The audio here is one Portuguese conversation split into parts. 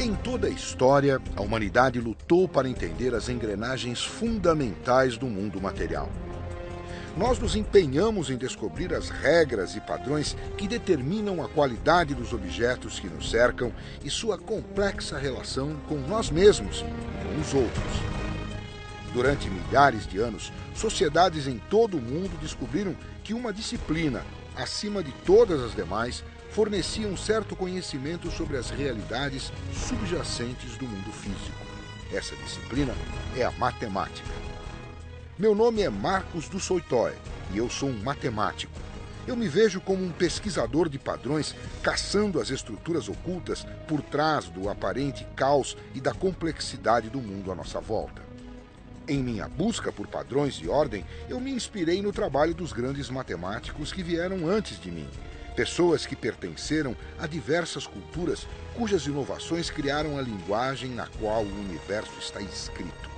Em toda a história, a humanidade lutou para entender as engrenagens fundamentais do mundo material. Nós nos empenhamos em descobrir as regras e padrões que determinam a qualidade dos objetos que nos cercam e sua complexa relação com nós mesmos e com os outros. Durante milhares de anos, sociedades em todo o mundo descobriram que uma disciplina, acima de todas as demais, fornecia um certo conhecimento sobre as realidades subjacentes do mundo físico. Essa disciplina é a matemática. Meu nome é Marcos du Sautoy e eu sou um matemático. Eu me vejo como um pesquisador de padrões, caçando as estruturas ocultas por trás do aparente caos e da complexidade do mundo à nossa volta. Em minha busca por padrões e ordem, eu me inspirei no trabalho dos grandes matemáticos que vieram antes de mim. Pessoas que pertenceram a diversas culturas cujas inovações criaram a linguagem na qual o universo está escrito.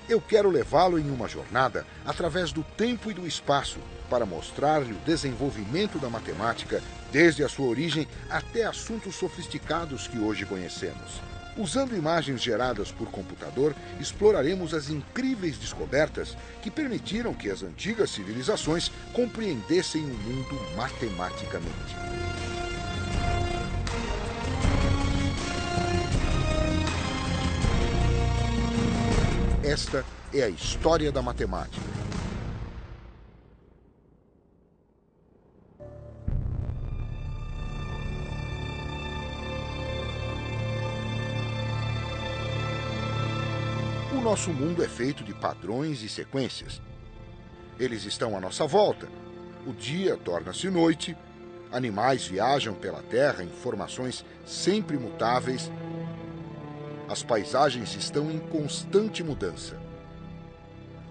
Eu quero levá-lo em uma jornada através do tempo e do espaço para mostrar-lhe o desenvolvimento da matemática desde a sua origem até assuntos sofisticados que hoje conhecemos. Usando imagens geradas por computador, exploraremos as incríveis descobertas que permitiram que as antigas civilizações compreendessem o mundo matematicamente. Esta é a história da matemática. O nosso mundo é feito de padrões e sequências. Eles estão à nossa volta. O dia torna-se noite, animais viajam pela Terra em formações sempre mutáveis. As paisagens estão em constante mudança.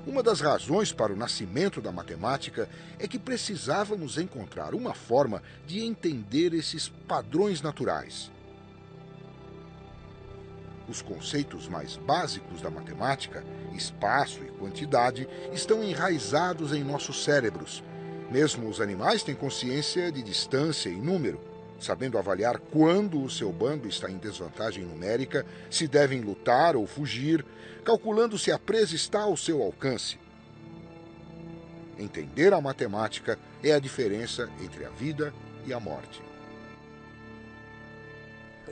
Uma das razões para o nascimento da matemática é que precisávamos encontrar uma forma de entender esses padrões naturais. Os conceitos mais básicos da matemática, espaço e quantidade, estão enraizados em nossos cérebros. Mesmo os animais têm consciência de distância e número, sabendo avaliar quando o seu bando está em desvantagem numérica, se devem lutar ou fugir, calculando se a presa está ao seu alcance. Entender a matemática é a diferença entre a vida e a morte.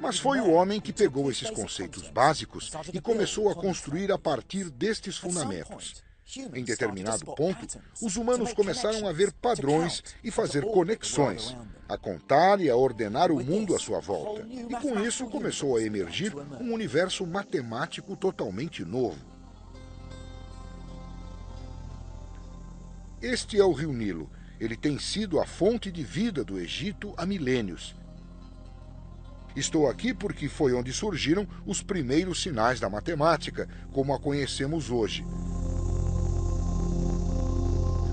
Mas foi o homem que pegou esses conceitos básicos e começou a construir a partir destes fundamentos. Em determinado ponto, os humanos começaram a ver padrões e fazer conexões, a contar e a ordenar o mundo à sua volta. E com isso começou a emergir um universo matemático totalmente novo. Este é o Rio Nilo. Ele tem sido a fonte de vida do Egito há milênios. Estou aqui porque foi onde surgiram os primeiros sinais da matemática, como a conhecemos hoje.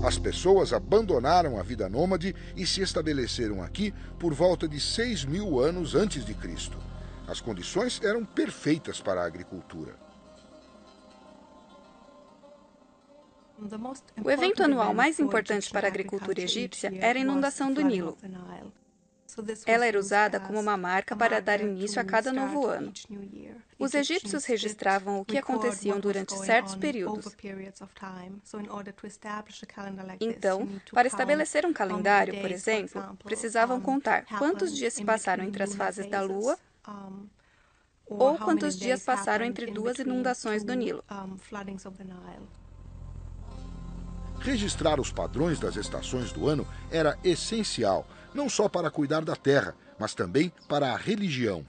As pessoas abandonaram a vida nômade e se estabeleceram aqui por volta de 6.000 anos antes de Cristo. As condições eram perfeitas para a agricultura. O evento anual mais importante para a agricultura egípcia era a inundação do Nilo. Ela era usada como uma marca para dar início a cada novo ano. Os egípcios registravam o que acontecia durante certos períodos. Então, para estabelecer um calendário, por exemplo, precisavam contar quantos dias se passaram entre as fases da Lua ou quantos dias passaram entre duas inundações do Nilo. Registrar os padrões das estações do ano era essencial, não só para cuidar da terra, mas também para a religião.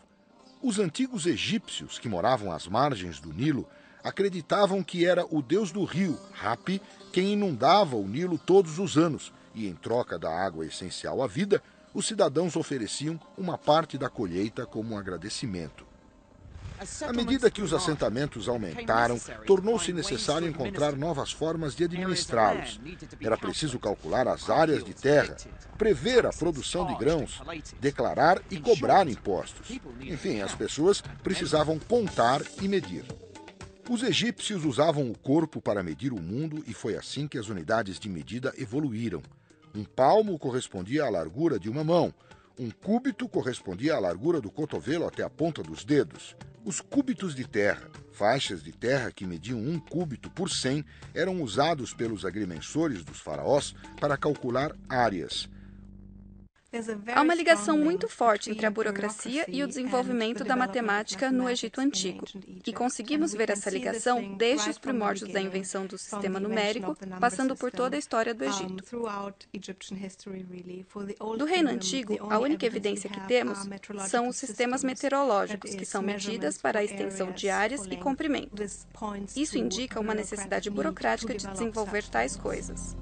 Os antigos egípcios que moravam às margens do Nilo acreditavam que era o deus do rio, Hapi, quem inundava o Nilo todos os anos, e em troca da água essencial à vida, os cidadãos ofereciam uma parte da colheita como um agradecimento. À medida que os assentamentos aumentaram, tornou-se necessário encontrar novas formas de administrá-los. Era preciso calcular as áreas de terra, prever a produção de grãos, declarar e cobrar impostos. Enfim, as pessoas precisavam contar e medir. Os egípcios usavam o corpo para medir o mundo e foi assim que as unidades de medida evoluíram. Um palmo correspondia à largura de uma mão, Um cúbito correspondia à largura do cotovelo até a ponta dos dedos. Os cúbitos de terra, faixas de terra que mediam 1 cúbito por 100, eram usados pelos agrimensores dos faraós para calcular áreas. Há uma ligação muito forte entre a burocracia e o desenvolvimento da matemática no Egito Antigo, e conseguimos ver essa ligação desde os primórdios da invenção do sistema numérico, passando por toda a história do Egito. Do Reino Antigo, a única evidência que temos são os sistemas meteorológicos, que são medidas para a extensão de áreas e comprimento. Isso indica uma necessidade burocrática de desenvolver tais coisas.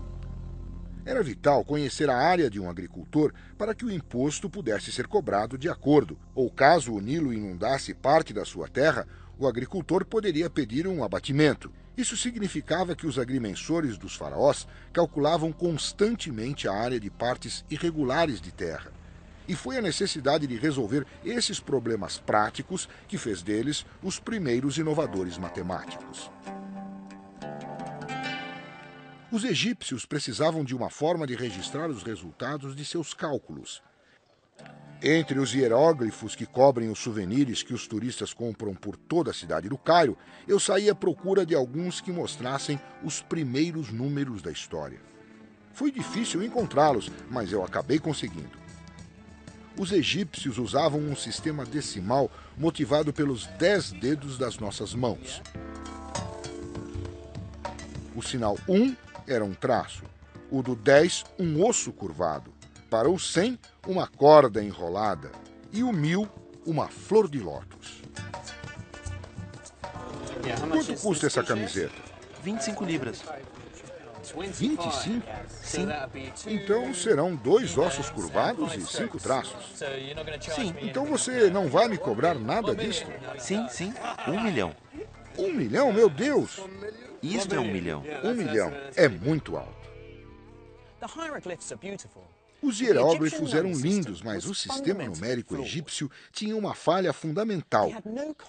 Era vital conhecer a área de um agricultor para que o imposto pudesse ser cobrado de acordo, ou caso o Nilo inundasse parte da sua terra, o agricultor poderia pedir um abatimento. Isso significava que os agrimensores dos faraós calculavam constantemente a área de partes irregulares de terra. E foi a necessidade de resolver esses problemas práticos que fez deles os primeiros inovadores matemáticos. Os egípcios precisavam de uma forma de registrar os resultados de seus cálculos. Entre os hieróglifos que cobrem os souvenirs que os turistas compram por toda a cidade do Cairo, eu saí à procura de alguns que mostrassem os primeiros números da história. Foi difícil encontrá-los, mas eu acabei conseguindo. Os egípcios usavam um sistema decimal motivado pelos 10 dedos das nossas mãos. O sinal 1 era um traço, o do 10 um osso curvado, para o 100 uma corda enrolada e o 1000 uma flor de lótus. Quanto custa essa camiseta? 25 libras. 25? Sim. Então serão 2 ossos curvados e 5 traços. Sim. Então você não vai me cobrar nada disto? Sim, sim. 1 milhão. 1 milhão? Meu Deus! Isto é 1 milhão. 1 milhão é muito alto. Os hieróglifos eram lindos, mas o sistema numérico egípcio tinha uma falha fundamental.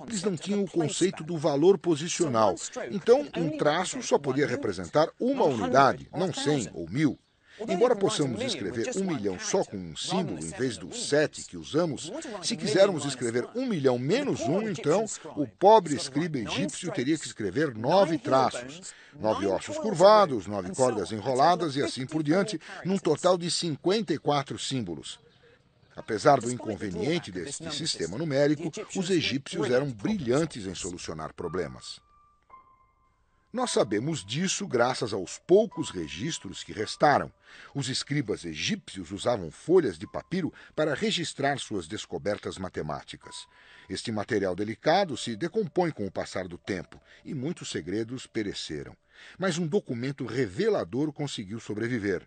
Eles não tinham o conceito do valor posicional. Então, um traço só podia representar uma unidade, não 100 ou 1000. Embora possamos escrever 1 milhão só com um símbolo em vez do 7 que usamos, se quisermos escrever 1 milhão menos 1, então o pobre escriba egípcio teria que escrever 9 traços, 9 ossos curvados, 9 cordas enroladas e assim por diante, num total de 54 símbolos. Apesar do inconveniente deste sistema numérico, os egípcios eram brilhantes em solucionar problemas. Nós sabemos disso graças aos poucos registros que restaram. Os escribas egípcios usavam folhas de papiro para registrar suas descobertas matemáticas. Este material delicado se decompõe com o passar do tempo e muitos segredos pereceram. Mas um documento revelador conseguiu sobreviver.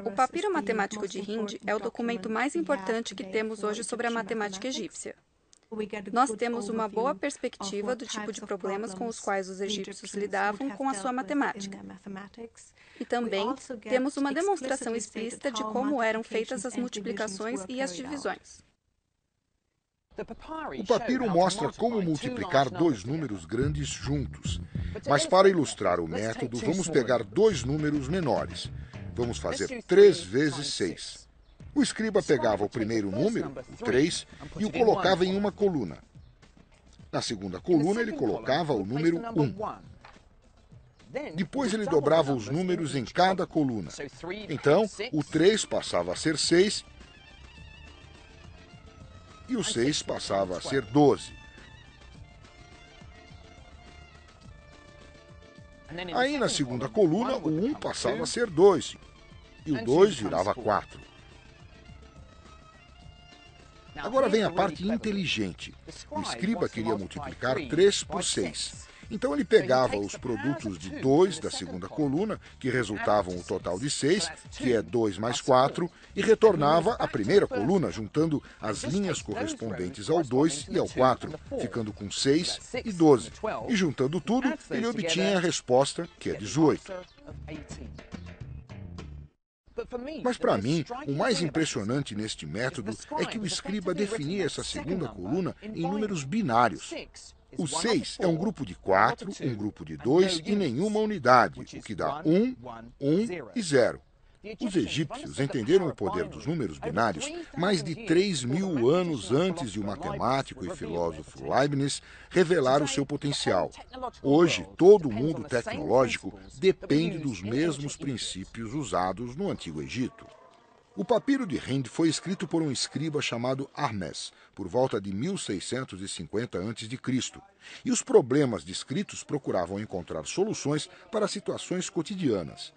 O papiro matemático de Hind é o documento mais importante que temos hoje sobre a matemática egípcia. Nós temos uma boa perspectiva do tipo de problemas com os quais os egípcios lidavam com a sua matemática. E também temos uma demonstração explícita de como eram feitas as multiplicações e as divisões. O papiro mostra como multiplicar 2 números grandes juntos. Mas para ilustrar o método, vamos pegar 2 números menores. Vamos fazer 3 vezes 6. O escriba pegava o primeiro número, o 3, e o colocava em uma coluna. Na segunda coluna, ele colocava o número 1. Depois, ele dobrava os números em cada coluna. Então, o 3 passava a ser 6 e o 6 passava a ser 12. Aí, na segunda coluna, o 1 passava a ser 2 e o 2 virava 4. Agora vem a parte inteligente. O escriba queria multiplicar 3 por 6. Então ele pegava os produtos de 2 da segunda coluna, que resultavam o total de 6, que é 2 mais 4, e retornava à primeira coluna, juntando as linhas correspondentes ao 2 e ao 4, ficando com 6 e 12. E juntando tudo, ele obtinha a resposta, que é 18. Mas para mim, o mais impressionante neste método é que o escriba definia essa segunda coluna em números binários. O 6 é um grupo de 4, um grupo de 2 e nenhuma unidade, o que dá 1, 1 e 0. Os egípcios entenderam o poder dos números binários mais de 3.000 anos antes de o matemático e filósofo Leibniz revelar o seu potencial. Hoje, todo o mundo tecnológico depende dos mesmos princípios usados no Antigo Egito. O papiro de Hind foi escrito por um escriba chamado Hermes, por volta de 1650 a.C., e os problemas descritos procuravam encontrar soluções para situações cotidianas.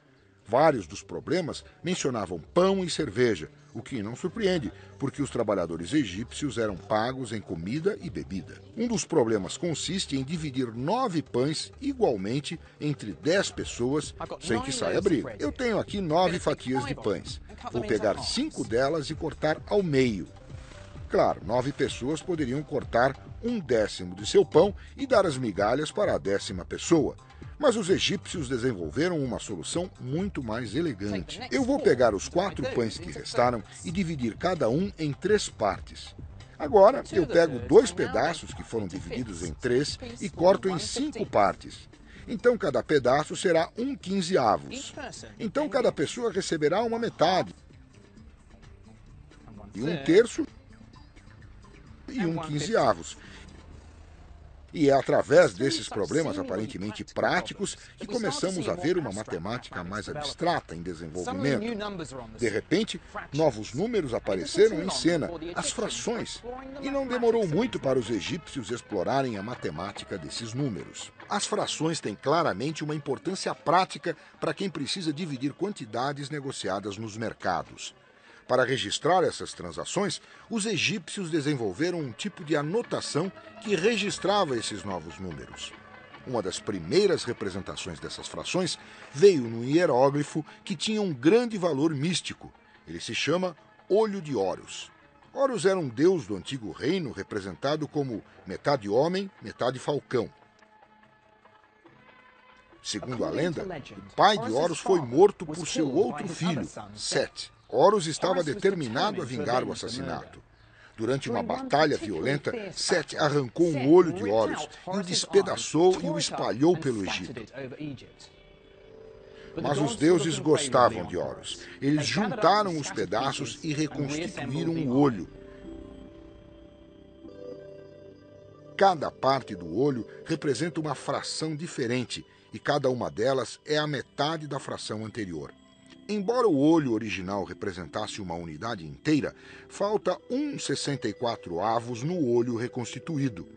Vários dos problemas mencionavam pão e cerveja, o que não surpreende, porque os trabalhadores egípcios eram pagos em comida e bebida. Um dos problemas consiste em dividir 9 pães igualmente entre 10 pessoas, sem que saia briga. Eu tenho aqui 9 fatias de pães. Vou pegar 5 delas e cortar ao meio. Claro, 9 pessoas poderiam cortar 1/10 de seu pão e dar as migalhas para a 10ª pessoa. Mas os egípcios desenvolveram uma solução muito mais elegante. Eu vou pegar os 4 pães que restaram e dividir cada um em 3 partes. Agora, eu pego 2 pedaços que foram divididos em 3 e corto em 5 partes. Então, cada pedaço será 1/15. Então, cada pessoa receberá uma metade. E 1/3 e 1/15. E é através desses problemas aparentemente práticos que começamos a ver uma matemática mais abstrata em desenvolvimento. De repente, novos números apareceram em cena, as frações, e não demorou muito para os egípcios explorarem a matemática desses números. As frações têm claramente uma importância prática para quem precisa dividir quantidades negociadas nos mercados. Para registrar essas transações, os egípcios desenvolveram um tipo de anotação que registrava esses novos números. Uma das primeiras representações dessas frações veio num hieróglifo que tinha um grande valor místico. Ele se chama Olho de Horus. Horus era um deus do antigo reino representado como metade homem, metade falcão. Segundo a lenda, o pai de Horus foi morto por seu outro filho, Sete. Horus estava determinado a vingar o assassinato. Durante uma batalha violenta, Sete arrancou um olho de Horus e o despedaçou e o espalhou pelo Egito. Mas os deuses gostavam de Horus. Eles juntaram os pedaços e reconstituíram o olho. Cada parte do olho representa uma fração diferente e cada uma delas é a metade da fração anterior. Embora o olho original representasse uma unidade inteira, falta 1/64 no olho reconstituído.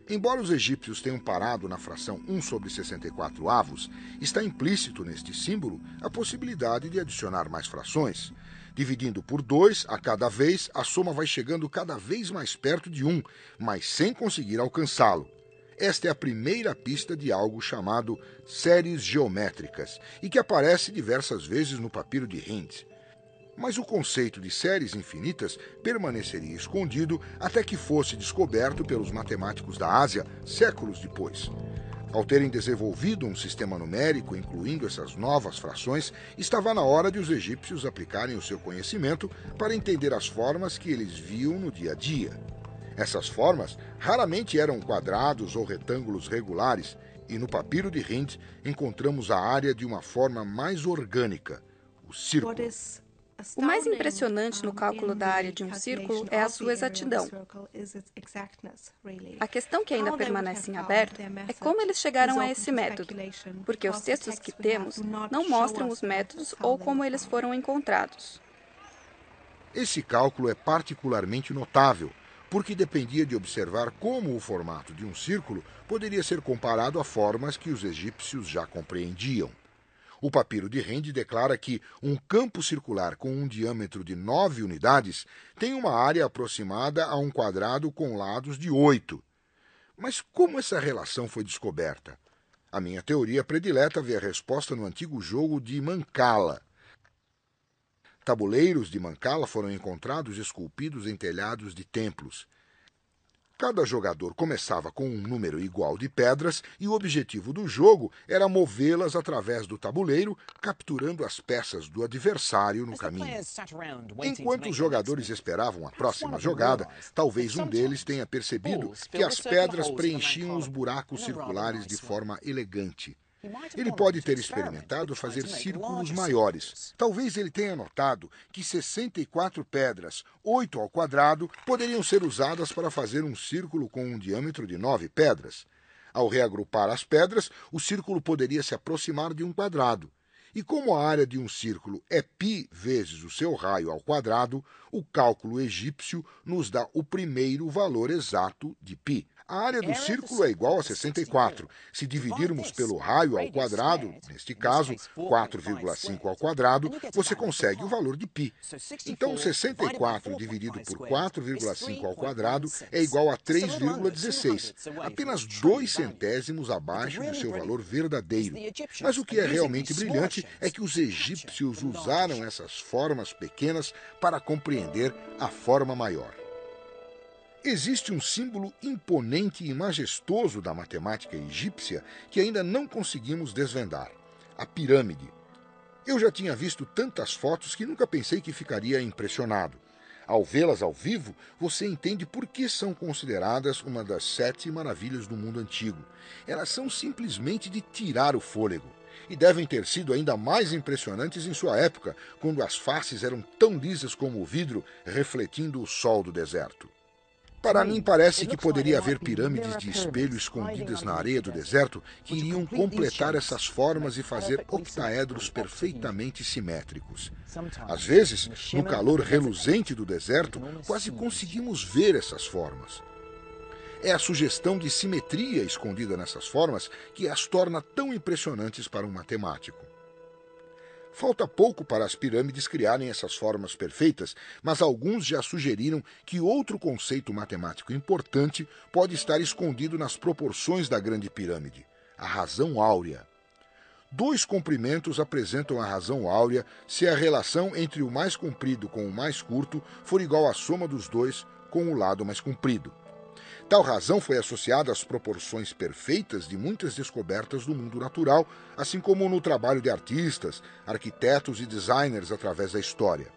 Embora os egípcios tenham parado na fração 1/64, está implícito neste símbolo a possibilidade de adicionar mais frações. Dividindo por 2 a cada vez, a soma vai chegando cada vez mais perto de 1, mas sem conseguir alcançá-lo. Esta é a primeira pista de algo chamado séries geométricas e que aparece diversas vezes no papiro de Hind. Mas o conceito de séries infinitas permaneceria escondido até que fosse descoberto pelos matemáticos da Ásia séculos depois. Ao terem desenvolvido um sistema numérico incluindo essas novas frações, estava na hora de os egípcios aplicarem o seu conhecimento para entender as formas que eles viam no dia a dia. Essas formas raramente eram quadrados ou retângulos regulares, e no papiro de Hind encontramos a área de uma forma mais orgânica, o círculo. O mais impressionante no cálculo da área de um círculo é a sua exatidão. A questão que ainda permanece em aberto é como eles chegaram a esse método, porque os textos que temos não mostram os métodos ou como eles foram encontrados. Esse cálculo é particularmente notável, porque dependia de observar como o formato de um círculo poderia ser comparado a formas que os egípcios já compreendiam. O papiro de Hind declara que um campo circular com um diâmetro de 9 unidades tem uma área aproximada a um quadrado com lados de 8. Mas como essa relação foi descoberta? A minha teoria predileta vê a resposta no antigo jogo de Mancala. Tabuleiros de Mancala foram encontrados esculpidos em telhados de templos. Cada jogador começava com um número igual de pedras e o objetivo do jogo era movê-las através do tabuleiro, capturando as peças do adversário no caminho. Enquanto os jogadores esperavam a próxima jogada, talvez um deles tenha percebido que as pedras preenchiam os buracos circulares de forma elegante. Ele pode ter experimentado fazer círculos maiores. Talvez ele tenha notado que 64 pedras, 8 ao quadrado, poderiam ser usadas para fazer um círculo com um diâmetro de 9 pedras. Ao reagrupar as pedras, o círculo poderia se aproximar de um quadrado. E como a área de um círculo é π vezes o seu raio ao quadrado, o cálculo egípcio nos dá o primeiro valor exato de π. A área do círculo é igual a 64. Se dividirmos pelo raio ao quadrado, neste caso, 4,5 ao quadrado, você consegue o valor de π. Então, 64 dividido por 4,5 ao quadrado é igual a 3,16, apenas 2 centésimos abaixo do seu valor verdadeiro. Mas o que é realmente brilhante é que os egípcios usaram essas formas pequenas para compreender a forma maior. Existe um símbolo imponente e majestoso da matemática egípcia que ainda não conseguimos desvendar: a pirâmide. Eu já tinha visto tantas fotos que nunca pensei que ficaria impressionado. Ao vê-las ao vivo, você entende por que são consideradas uma das 7 maravilhas do mundo antigo. Elas são simplesmente de tirar o fôlego. E devem ter sido ainda mais impressionantes em sua época, quando as faces eram tão lisas como o vidro, refletindo o sol do deserto. Para mim, parece que poderia haver pirâmides de espelho escondidas na areia do deserto que iriam completar essas formas e fazer octaedros perfeitamente simétricos. Às vezes, no calor reluzente do deserto, quase conseguimos ver essas formas. É a sugestão de simetria escondida nessas formas que as torna tão impressionantes para um matemático. Falta pouco para as pirâmides criarem essas formas perfeitas, mas alguns já sugeriram que outro conceito matemático importante pode estar escondido nas proporções da Grande Pirâmide: a razão áurea. 2 comprimentos apresentam a razão áurea se a relação entre o mais comprido com o mais curto for igual à soma dos dois com o lado mais comprido. Tal razão foi associada às proporções perfeitas de muitas descobertas do mundo natural, assim como no trabalho de artistas, arquitetos e designers através da história.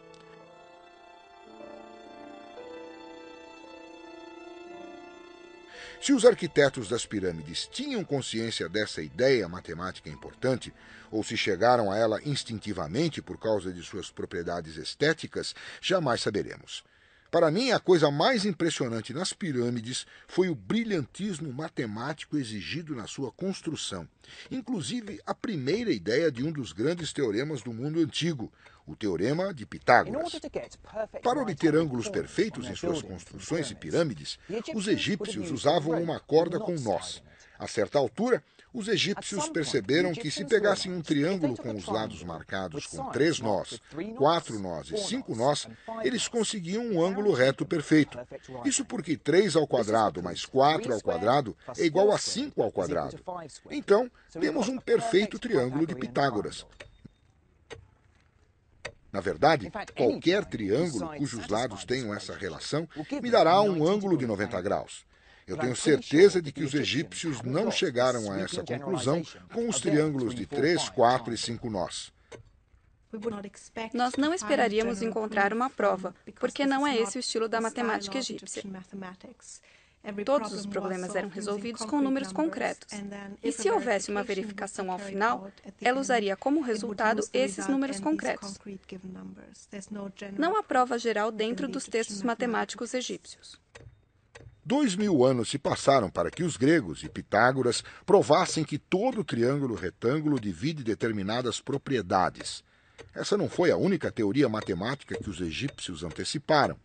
Se os arquitetos das pirâmides tinham consciência dessa ideia matemática importante, ou se chegaram a ela instintivamente por causa de suas propriedades estéticas, jamais saberemos. Para mim, a coisa mais impressionante nas pirâmides foi o brilhantismo matemático exigido na sua construção, inclusive a primeira ideia de um dos grandes teoremas do mundo antigo, o Teorema de Pitágoras. Para obter ângulos perfeitos em suas construções e pirâmides, os egípcios usavam uma corda com nós. A certa altura, os egípcios perceberam que se pegassem um triângulo com os lados marcados com 3 nós, 4 nós e 5 nós, eles conseguiam um ângulo reto perfeito. Isso porque 3 ao quadrado mais 4 ao quadrado é igual a 5 ao quadrado. Então, temos um perfeito triângulo de Pitágoras. Na verdade, qualquer triângulo cujos lados tenham essa relação me dará um ângulo de 90 graus. Eu tenho certeza de que os egípcios não chegaram a essa conclusão com os triângulos de 3, 4 e 5 nós. Nós não esperaríamos encontrar uma prova, porque não é esse o estilo da matemática egípcia. Todos os problemas eram resolvidos com números concretos. E se houvesse uma verificação ao final, ela usaria como resultado esses números concretos. Não há prova geral dentro dos textos matemáticos egípcios. 2000 anos se passaram para que os gregos e Pitágoras provassem que todo triângulo retângulo divide determinadas propriedades. Essa não foi a única teoria matemática que os egípcios anteciparam.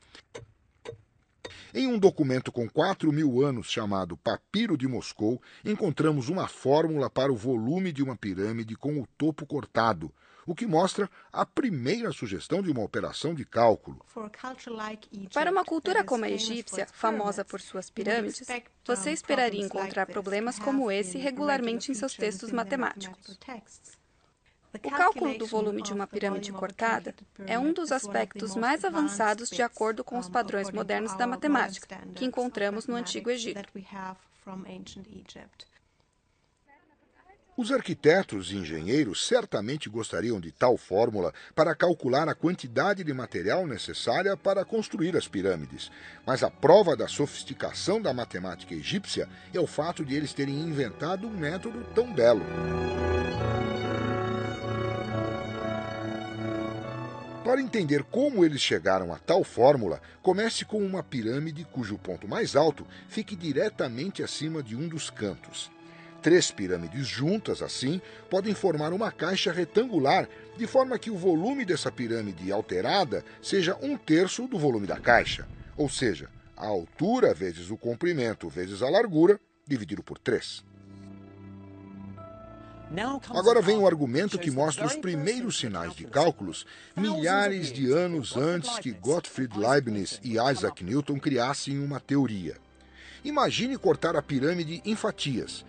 Em um documento com 4.000 anos chamado Papiro de Moscou, encontramos uma fórmula para o volume de uma pirâmide com o topo cortado, o que mostra a primeira sugestão de uma operação de cálculo. Para uma cultura como a egípcia, famosa por suas pirâmides, você esperaria encontrar problemas como esse regularmente em seus textos matemáticos. O cálculo do volume de uma pirâmide cortada é um dos aspectos mais avançados de acordo com os padrões modernos da matemática que encontramos no Antigo Egito. Os arquitetos e engenheiros certamente gostariam de tal fórmula para calcular a quantidade de material necessária para construir as pirâmides, mas a prova da sofisticação da matemática egípcia é o fato de eles terem inventado um método tão belo. Para entender como eles chegaram a tal fórmula, comece com uma pirâmide cujo ponto mais alto fique diretamente acima de um dos cantos. 3 pirâmides juntas, assim, podem formar uma caixa retangular, de forma que o volume dessa pirâmide alterada seja 1/3 do volume da caixa, ou seja, a altura vezes o comprimento vezes a largura, dividido por 3. Agora vem o argumento que mostra os primeiros sinais de cálculos milhares de anos antes que Gottfried Leibniz e Isaac Newton criassem uma teoria. Imagine cortar a pirâmide em fatias.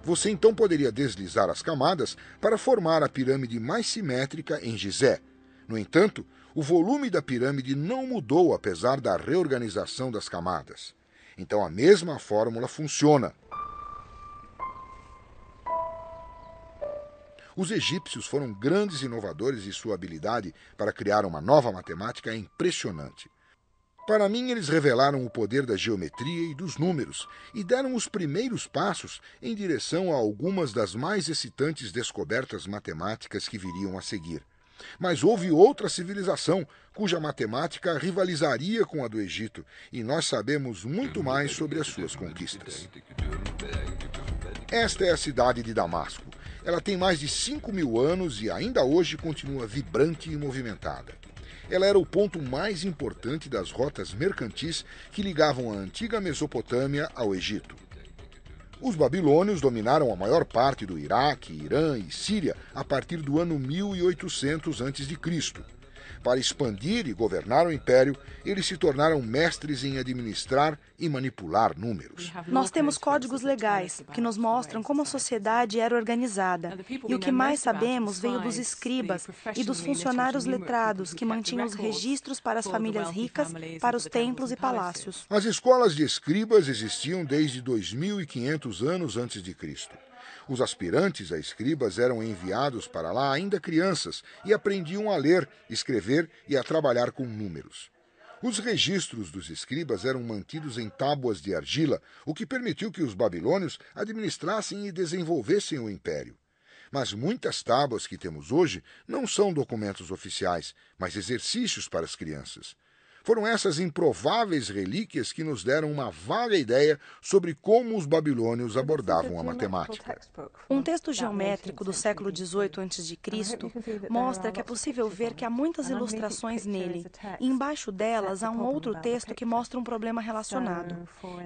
Você então poderia deslizar as camadas para formar a pirâmide mais simétrica em Gizé. No entanto, o volume da pirâmide não mudou apesar da reorganização das camadas. Então a mesma fórmula funciona. Os egípcios foram grandes inovadores e sua habilidade para criar uma nova matemática é impressionante. Para mim, eles revelaram o poder da geometria e dos números e deram os primeiros passos em direção a algumas das mais excitantes descobertas matemáticas que viriam a seguir. Mas houve outra civilização cuja matemática rivalizaria com a do Egito, e nós sabemos muito mais sobre as suas conquistas. Esta é a cidade de Damasco. Ela tem mais de 5.000 anos e ainda hoje continua vibrante e movimentada. Ela era o ponto mais importante das rotas mercantis que ligavam a antiga Mesopotâmia ao Egito. Os babilônios dominaram a maior parte do Iraque, Irã e Síria a partir do ano 1800 a.C. Para expandir e governar o império, eles se tornaram mestres em administrar e manipular números. Nós temos códigos legais que nos mostram como a sociedade era organizada. E o que mais sabemos veio dos escribas e dos funcionários letrados que mantinham os registros para as famílias ricas, para os templos e palácios. As escolas de escribas existiam desde 2.500 anos antes de Cristo. Os aspirantes a escribas eram enviados para lá ainda crianças e aprendiam a ler, escrever e a trabalhar com números. Os registros dos escribas eram mantidos em tábuas de argila, o que permitiu que os babilônios administrassem e desenvolvessem o império. Mas muitas tábuas que temos hoje não são documentos oficiais, mas exercícios para as crianças. Foram essas improváveis relíquias que nos deram uma vaga ideia sobre como os babilônios abordavam a matemática. Um texto geométrico do século XVIII a.C. mostra que é possível ver que há muitas ilustrações nele, e embaixo delas há um outro texto que mostra um problema relacionado.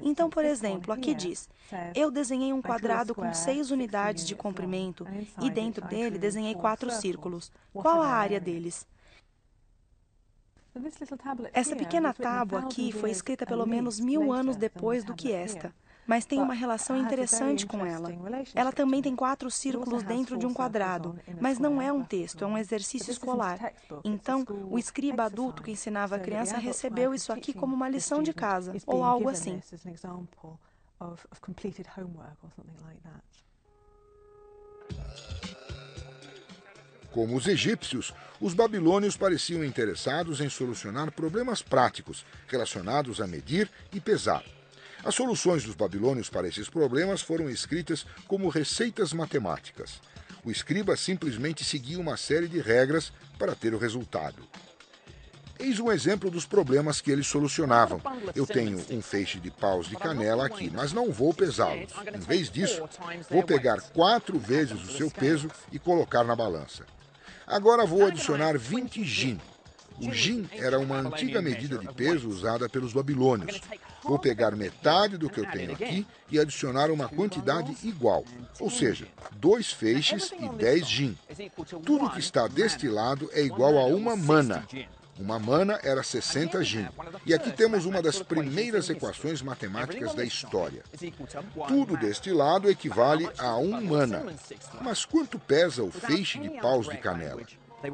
Então, por exemplo, aqui diz: eu desenhei um quadrado com 6 unidades de comprimento e dentro dele desenhei 4 círculos. Qual a área deles? Essa pequena tábua aqui foi escrita pelo menos 1000 anos depois do que esta, mas tem uma relação interessante com ela. Ela também tem 4 círculos dentro de um quadrado, mas não é um texto, é um exercício escolar. Então, o escriba adulto que ensinava a criança recebeu isso aqui como uma lição de casa, ou algo assim. Como os egípcios, os babilônios pareciam interessados em solucionar problemas práticos relacionados a medir e pesar. As soluções dos babilônios para esses problemas foram escritas como receitas matemáticas. O escriba simplesmente seguia uma série de regras para ter o resultado. Eis um exemplo dos problemas que eles solucionavam. Eu tenho um feixe de paus de canela aqui, mas não vou pesá-los. Em vez disso, vou pegar 4 vezes o seu peso e colocar na balança. Agora vou adicionar 20 gin. O gin era uma antiga medida de peso usada pelos babilônios. Vou pegar metade do que eu tenho aqui e adicionar uma quantidade igual, ou seja, 2 feixes e 10 gin. Tudo que está deste lado é igual a uma mana. Uma mana era 60 gin. E aqui temos uma das primeiras equações matemáticas da história. Tudo deste lado equivale a 1 mana. Mas quanto pesa o feixe de paus de canela?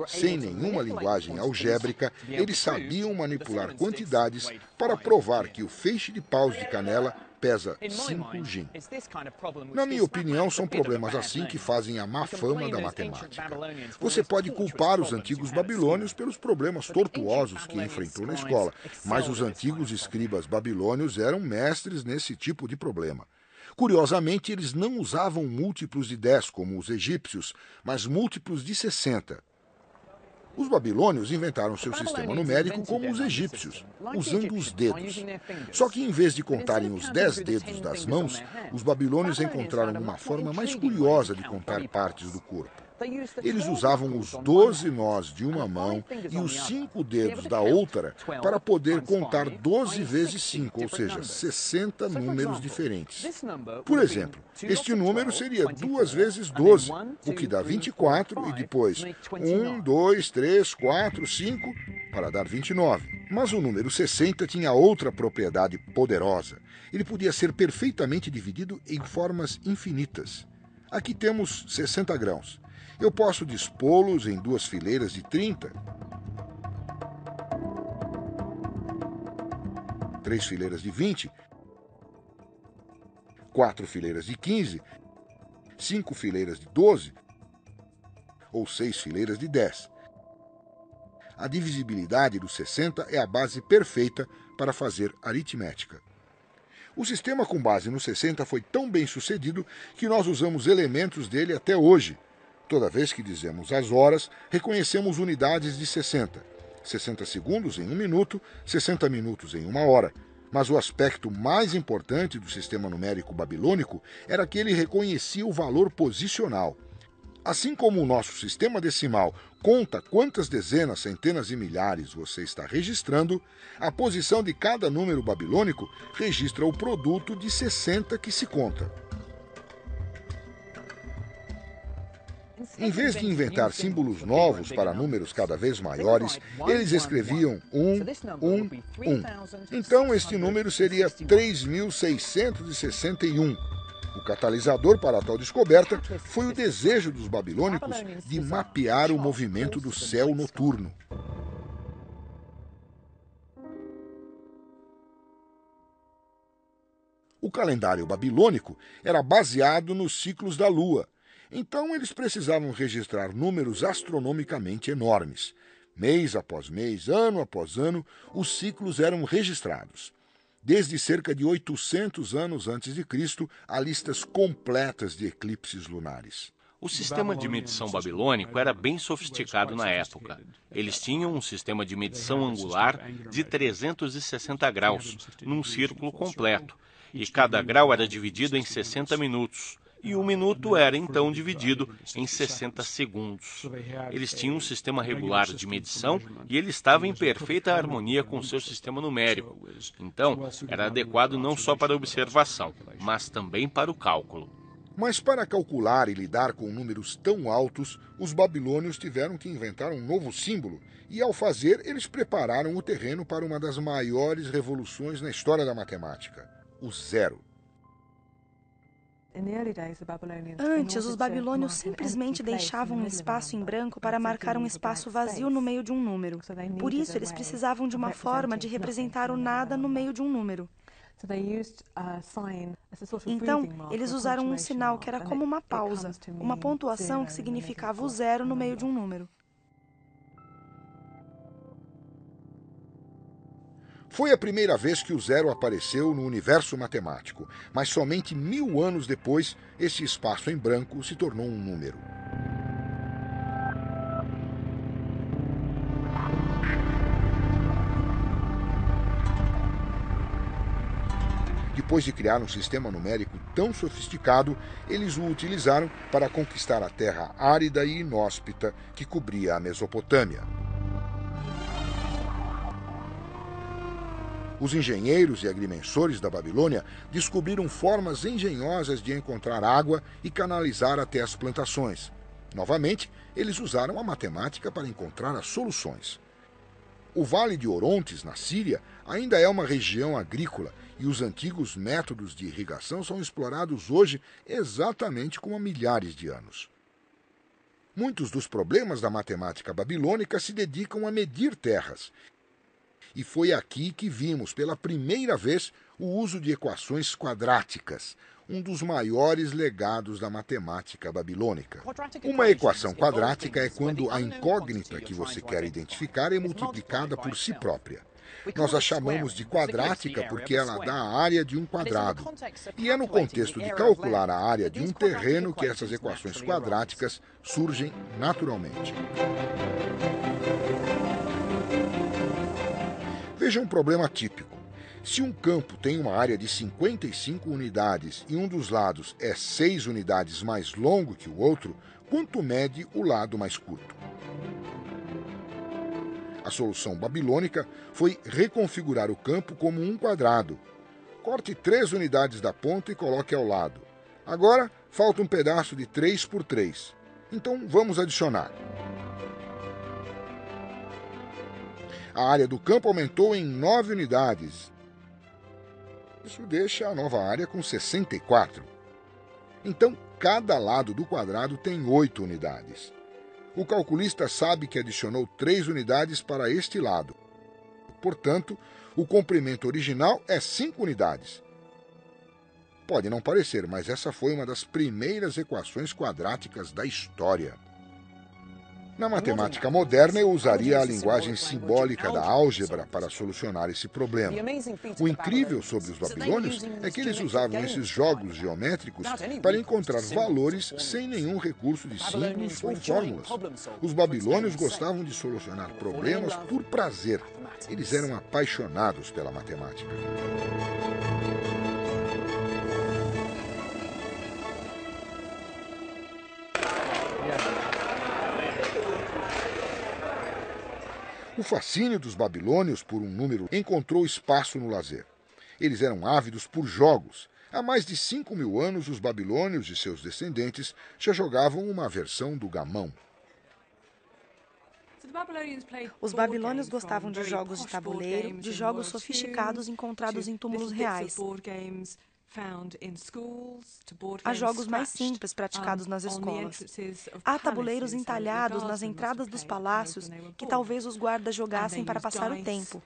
Sem nenhuma linguagem algébrica, eles sabiam manipular quantidades para provar que o feixe de paus de canela pesa 5 gin. Na minha opinião, são problemas assim que fazem a má fama da matemática. Você pode culpar os antigos babilônios pelos problemas tortuosos que enfrentou na escola, mas os antigos escribas babilônios eram mestres nesse tipo de problema. Curiosamente, eles não usavam múltiplos de 10 como os egípcios, mas múltiplos de 60. Os babilônios inventaram seu sistema numérico como os egípcios, usando os dedos. Só que em vez de contarem os 10 dedos das mãos, os babilônios encontraram uma forma mais curiosa de contar partes do corpo. Eles usavam os 12 nós de uma mão e os 5 dedos da outra para poder contar 12 vezes 5, ou seja, 60 números diferentes. Por exemplo, este número seria 2 vezes 12, o que dá 24, e depois 1, 2, 3, 4, 5, para dar 29. Mas o número 60 tinha outra propriedade poderosa. Ele podia ser perfeitamente dividido em formas infinitas. Aqui temos 60 grãos. Eu posso dispô-los em 2 fileiras de 30, 3 fileiras de 20, 4 fileiras de 15, 5 fileiras de 12 ou 6 fileiras de 10. A divisibilidade dos 60 é a base perfeita para fazer aritmética. O sistema com base no 60 foi tão bem sucedido que nós usamos elementos dele até hoje. Toda vez que dizemos as horas, reconhecemos unidades de 60. 60 segundos em 1 minuto, 60 minutos em 1 hora. Mas o aspecto mais importante do sistema numérico babilônico era que ele reconhecia o valor posicional. Assim como o nosso sistema decimal conta quantas dezenas, centenas e milhares você está registrando, a posição de cada número babilônico registra o produto de 60 que se conta. Em vez de inventar símbolos novos para números cada vez maiores, eles escreviam 1, 1, 1. Então, este número seria 3.661. O catalisador para tal descoberta foi o desejo dos babilônicos de mapear o movimento do céu noturno. O calendário babilônico era baseado nos ciclos da lua. Então, eles precisavam registrar números astronomicamente enormes. Mês após mês, ano após ano, os ciclos eram registrados. Desde cerca de 800 anos antes de Cristo, há listas completas de eclipses lunares. O sistema de medição babilônico era bem sofisticado na época. Eles tinham um sistema de medição angular de 360 graus, num círculo completo, e cada grau era dividido em 60 minutos. E 1 minuto era, então, dividido em 60 segundos. Eles tinham um sistema regular de medição e ele estava em perfeita harmonia com seu sistema numérico. Então, era adequado não só para a observação, mas também para o cálculo. Mas para calcular e lidar com números tão altos, os babilônios tiveram que inventar um novo símbolo, e ao fazer, eles prepararam o terreno para uma das maiores revoluções na história da matemática, o zero. Antes, os babilônios simplesmente deixavam um espaço em branco para marcar um espaço vazio no meio de um número. Por isso, eles precisavam de uma forma de representar o nada no meio de um número. Então, eles usaram um sinal que era como uma pausa, uma pontuação que significava o zero no meio de um número. Foi a primeira vez que o zero apareceu no universo matemático, mas somente 1000 anos depois, esse espaço em branco se tornou um número. Depois de criar um sistema numérico tão sofisticado, eles o utilizaram para conquistar a terra árida e inóspita que cobria a Mesopotâmia. Os engenheiros e agrimensores da Babilônia descobriram formas engenhosas de encontrar água e canalizar até as plantações. Novamente, eles usaram a matemática para encontrar as soluções. O Vale de Orontes, na Síria, ainda é uma região agrícola e os antigos métodos de irrigação são explorados hoje exatamente como há milhares de anos. Muitos dos problemas da matemática babilônica se dedicam a medir terras. E foi aqui que vimos pela primeira vez o uso de equações quadráticas, um dos maiores legados da matemática babilônica. Uma equação quadrática é quando a incógnita que você quer identificar é multiplicada por si própria. Nós a chamamos de quadrática porque ela dá a área de um quadrado. E é no contexto de calcular a área de um terreno que essas equações quadráticas surgem naturalmente. Veja um problema típico. Se um campo tem uma área de 55 unidades e um dos lados é 6 unidades mais longo que o outro, quanto mede o lado mais curto? A solução babilônica foi reconfigurar o campo como um quadrado. Corte 3 unidades da ponta e coloque ao lado. Agora, falta um pedaço de 3 por 3. Então, vamos adicionar. A área do campo aumentou em 9 unidades. Isso deixa a nova área com 64. Então, cada lado do quadrado tem 8 unidades. O calculista sabe que adicionou 3 unidades para este lado. Portanto, o comprimento original é 5 unidades. Pode não parecer, mas essa foi uma das primeiras equações quadráticas da história. Na matemática moderna, eu usaria a linguagem simbólica da álgebra para solucionar esse problema. O incrível sobre os babilônios é que eles usavam esses jogos geométricos para encontrar valores sem nenhum recurso de símbolos ou fórmulas. Os babilônios gostavam de solucionar problemas por prazer. Eles eram apaixonados pela matemática. O fascínio dos babilônios por um número encontrou espaço no lazer. Eles eram ávidos por jogos. Há mais de 5.000 anos, os babilônios e seus descendentes já jogavam uma versão do gamão. Os babilônios gostavam de jogos de tabuleiro, de jogos sofisticados encontrados em túmulos reais. Há jogos mais simples praticados nas escolas. Há tabuleiros entalhados nas entradas dos palácios que talvez os guardas jogassem para passar o tempo.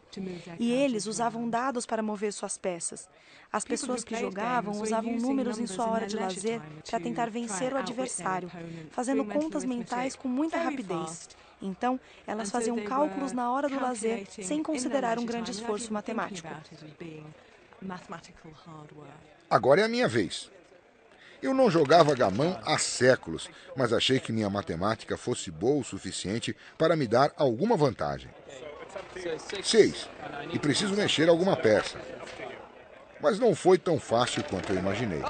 E eles usavam dados para mover suas peças. As pessoas que jogavam usavam números em sua hora de lazer para tentar vencer o adversário, fazendo contas mentais com muita rapidez. Então, elas faziam cálculos na hora do lazer sem considerar um grande esforço matemático. Agora é a minha vez. Eu não jogava gamão há séculos, mas achei que minha matemática fosse boa o suficiente para me dar alguma vantagem. 6. E preciso mexer alguma peça. Mas não foi tão fácil quanto eu imaginei.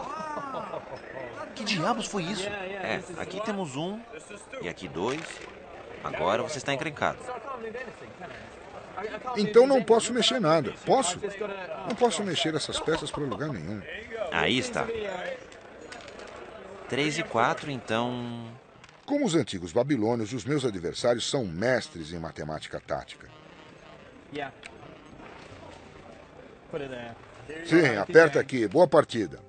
Que diabos foi isso? Aqui temos 1 e aqui 2. Agora você está encrencado. Então não posso mexer nada. Posso? Não posso mexer essas peças para lugar nenhum. Aí está. 3 e 4, então... Como os antigos babilônios, os meus adversários são mestres em matemática tática. Sim, aperta aqui. Boa partida.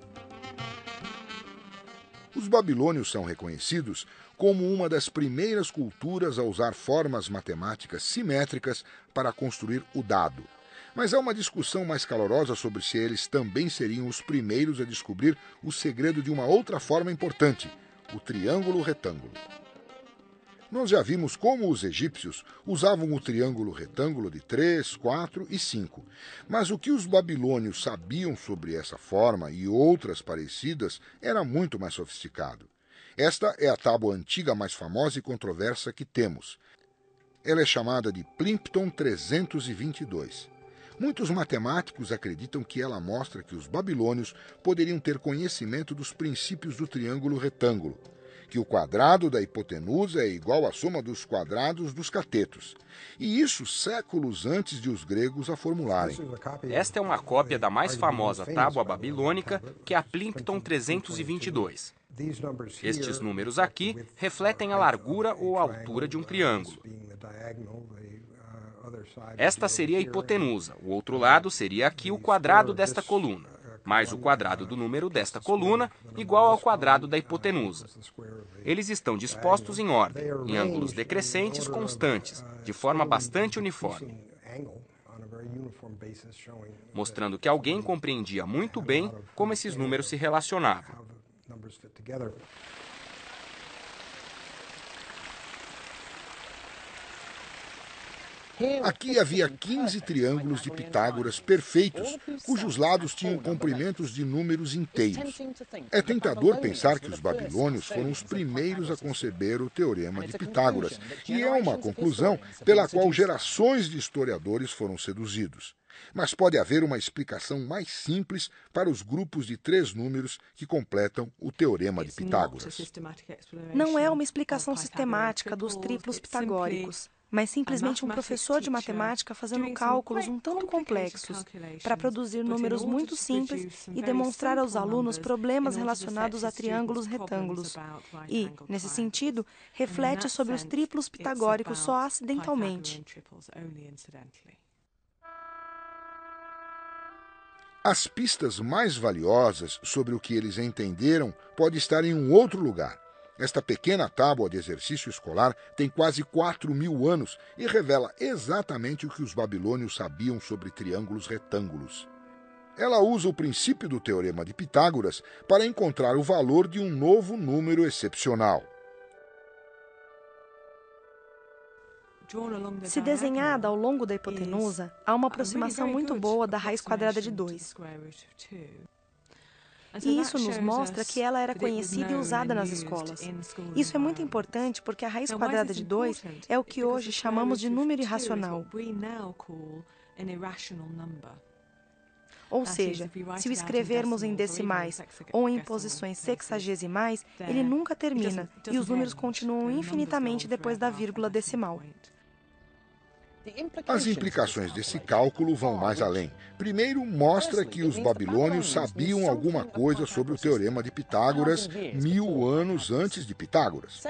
Os babilônios são reconhecidos como uma das primeiras culturas a usar formas matemáticas simétricas para construir o dado. Mas há uma discussão mais calorosa sobre se eles também seriam os primeiros a descobrir o segredo de uma outra forma importante, o triângulo retângulo. Nós já vimos como os egípcios usavam o triângulo retângulo de 3, 4 e 5. Mas o que os babilônios sabiam sobre essa forma e outras parecidas era muito mais sofisticado. Esta é a tábua antiga mais famosa e controversa que temos. Ela é chamada de Plimpton 322. Muitos matemáticos acreditam que ela mostra que os babilônios poderiam ter conhecimento dos princípios do triângulo retângulo, que o quadrado da hipotenusa é igual à soma dos quadrados dos catetos, e isso séculos antes de os gregos a formularem. Esta é uma cópia da mais famosa tábua babilônica, que é a Plimpton 322. Estes números aqui refletem a largura ou a altura de um triângulo. Esta seria a hipotenusa, o outro lado seria aqui o quadrado desta coluna. mais o quadrado do número desta coluna, igual ao quadrado da hipotenusa. Eles estão dispostos em ordem, em ângulos decrescentes constantes, de forma bastante uniforme, mostrando que alguém compreendia muito bem como esses números se relacionavam. Aqui havia 15 triângulos de Pitágoras perfeitos, cujos lados tinham comprimentos de números inteiros. É tentador pensar que os babilônios foram os primeiros a conceber o Teorema de Pitágoras, e é uma conclusão pela qual gerações de historiadores foram seduzidos. Mas pode haver uma explicação mais simples para os grupos de 3 números que completam o Teorema de Pitágoras. Não é uma explicação sistemática dos triplos pitagóricos, mas simplesmente um professor de matemática fazendo cálculos um tanto complexos para produzir números muito simples e demonstrar aos alunos problemas relacionados a triângulos retângulos. E, nesse sentido, reflete sobre os triplos pitagóricos só acidentalmente. As pistas mais valiosas sobre o que eles entenderam pode estar em um outro lugar. Esta pequena tábua de exercício escolar tem quase 4.000 anos e revela exatamente o que os babilônios sabiam sobre triângulos retângulos. Ela usa o princípio do Teorema de Pitágoras para encontrar o valor de um novo número excepcional. Se desenhada ao longo da hipotenusa, há uma aproximação muito boa da raiz quadrada de 2. E isso nos mostra que ela era conhecida e usada nas escolas. Isso é muito importante porque a raiz quadrada de 2 é o que hoje chamamos de número irracional. Ou seja, se o escrevermos em decimais ou em posições sexagesimais, ele nunca termina e os números continuam infinitamente depois da vírgula decimal. As implicações desse cálculo vão mais além. Primeiro, mostra que os babilônios sabiam alguma coisa sobre o Teorema de Pitágoras 1000 anos antes de Pitágoras.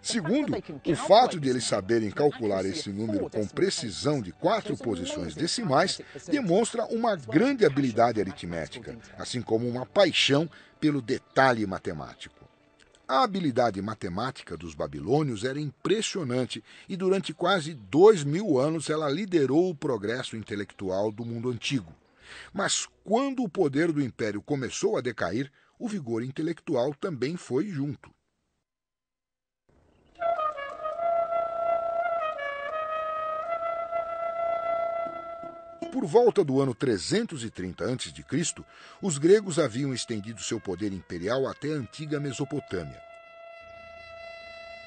Segundo, o fato de eles saberem calcular esse número com precisão de 4 posições decimais demonstra uma grande habilidade aritmética, assim como uma paixão pelo detalhe matemático. A habilidade matemática dos babilônios era impressionante e durante quase 2000 anos ela liderou o progresso intelectual do mundo antigo. Mas quando o poder do império começou a decair, o vigor intelectual também foi junto. Por volta do ano 330 a.C., os gregos haviam estendido seu poder imperial até a antiga Mesopotâmia.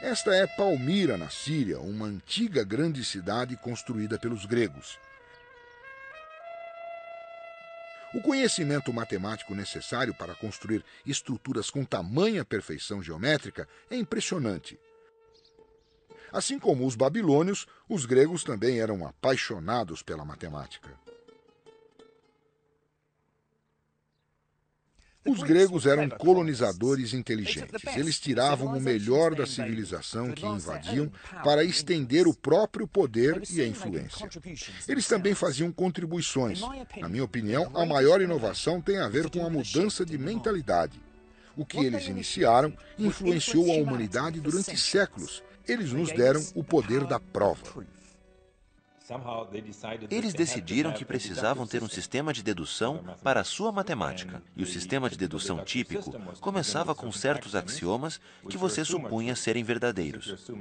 Esta é Palmira, na Síria, uma antiga grande cidade construída pelos gregos. O conhecimento matemático necessário para construir estruturas com tamanha perfeição geométrica é impressionante. Assim como os babilônios, os gregos também eram apaixonados pela matemática. Os gregos eram colonizadores inteligentes. Eles tiravam o melhor da civilização que invadiam para estender o próprio poder e a influência. Eles também faziam contribuições. Na minha opinião, a maior inovação tem a ver com a mudança de mentalidade. O que eles iniciaram influenciou a humanidade durante séculos. Eles nos deram o poder da prova. Eles decidiram que precisavam ter um sistema de dedução para a sua matemática. E o sistema de dedução típico começava com certos axiomas que você supunha serem verdadeiros.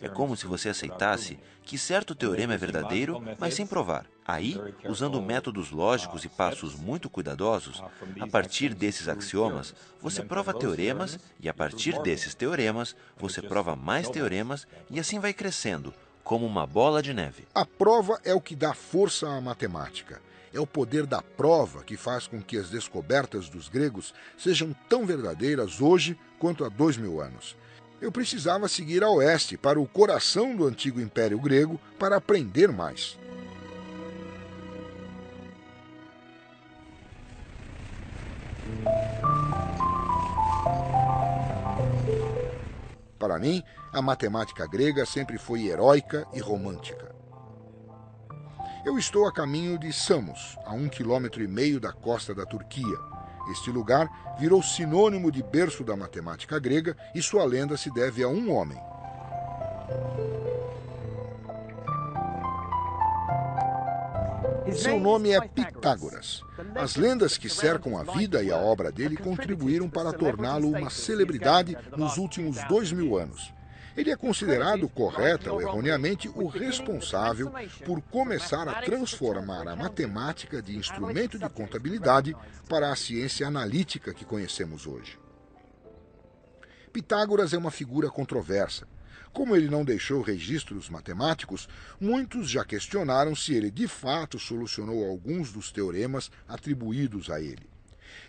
É como se você aceitasse que certo teorema é verdadeiro, mas sem provar. Aí, usando métodos lógicos e passos muito cuidadosos, a partir desses axiomas, você prova teoremas, e a partir desses teoremas, você prova mais teoremas, e assim vai crescendo, como uma bola de neve. A prova é o que dá força à matemática. É o poder da prova que faz com que as descobertas dos gregos sejam tão verdadeiras hoje quanto há 2000 anos. Eu precisava seguir a oeste, para o coração do antigo Império Grego, para aprender mais. Para mim, a matemática grega sempre foi heróica e romântica. Eu estou a caminho de Samos, a 1,5 km da costa da Turquia. Este lugar virou sinônimo de berço da matemática grega e sua lenda se deve a um homem. Seu nome é Pitágoras. As lendas que cercam a vida e a obra dele contribuíram para torná-lo uma celebridade nos últimos 2000 anos. Ele é considerado, correta ou erroneamente, o responsável por começar a transformar a matemática de instrumento de contabilidade para a ciência analítica que conhecemos hoje. Pitágoras é uma figura controversa. Como ele não deixou registros matemáticos, muitos já questionaram se ele de fato solucionou alguns dos teoremas atribuídos a ele.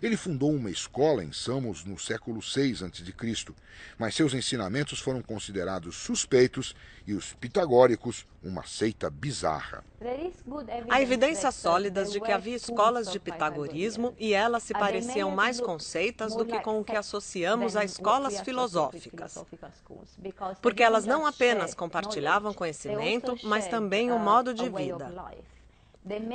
Ele fundou uma escola em Samos no século VI a.C., mas seus ensinamentos foram considerados suspeitos e os pitagóricos uma seita bizarra. Há evidências sólidas de que havia escolas de pitagorismo e elas se pareciam mais com seitas do que com o que associamos a escolas filosóficas. Porque elas não apenas compartilhavam conhecimento, mas também um modo de vida.